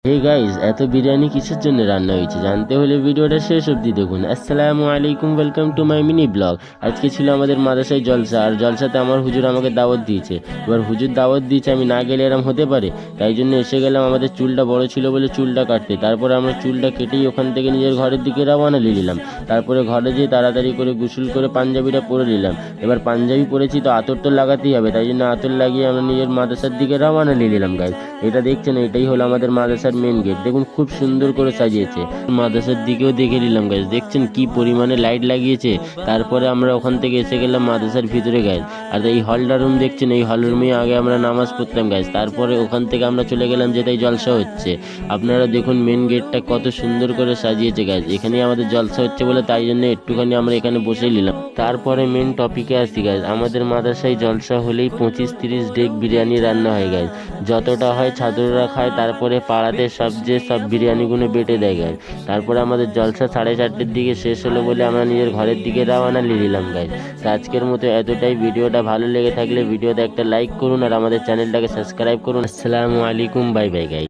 Hey guys, এত বিরিয়ানি কিসের জন্য রান্না হয়েছে জানতে হলে ভিডিওটা শেষ অবধি দেখুন। আসসালামু আলাইকুম, welcome to my mini blog. আজকে ছিল আমাদের মাদ্রাসায় জলসা, আর জলসাতে আমার হুজুর আমাকে দাওয়াত দিয়েছে। এবার হুজুর দাওয়াত দিয়েছে, আমি না গেলে এরম হতে পারে? তাই জন্য এসে গেলাম। আমাদের চুলটা বড় ছিল বলে চুলটা কাটতে, তারপরে আমরা চুলটা কেটেই ওখান থেকে নিজের ঘরের দিকে রওনা দিয়ে দিলাম। তারপরে ঘরে যেয়ে তাড়াতাড়ি করে গোসল করে পাঞ্জাবিটা পরে নিলাম। এবার পাঞ্জাবি পরেছি তো আতর তো লাগাতেই হবে, তাই জন্য আতর লাগিয়ে আমরা নিজের মাদ্রাসার দিকে রওনা দিয়ে দিলাম। গাইস, এটা দেখছেন, এটাই হলো আমাদের মাদ্রাসার মেন গেট। দেখুন খুব সুন্দর করে সাজিয়েছে। মাদ্রাসার দিকেও দেখে নিলাম গাইস, দেখছেন কি পরিমাণে লাইট লাগিয়েছে। তারপরে আমরা ওখান থেকে এসে গেলাম মাদ্রাসার ভিতরে গাইস। আর এই হলটা রুম দেখছেন, এই হল রুমে আগে আমরা নামাজ পড়তাম গাইস। তারপরে ওখান থেকে আমরা চলে গেলাম যেটাই জলসা হচ্ছে। আপনারা দেখুন মেন গেটটা কত সুন্দর করে সাজিয়েছে গাইস। এখানেই আমাদের জলসা হচ্ছে বলে তাই জন্য একটুখানি আমরা এখানে বসে নিলাম। তারপরে মেন টপিকে আসি গাইস। আমাদের মাদ্রাসায় জলসা হলেই 25-30 ডেক বিরিয়ানি রান্না হয় গাইস। যতটা হয় ছাত্ররা খায়, তারপরে পাড়াতে সব বিরিয়ানিগুলো বেটে দেয় গাইস। তারপরে আমাদের জলসা 4:30টার দিকে শেষ হলো বলে আমরা নিজের ঘরের দিকে রওনা দিয়ে দিলাম গাইস। তো আজকের মতো এতটাই। ভিডিওটা ভালো লেগে থাকলে ভিডিওতে একটা লাইক করুন আর আমাদের চ্যানেলটাকে সাবস্ক্রাইব করুন। আসসালামু আলাইকুম, বাই বাই গাইস।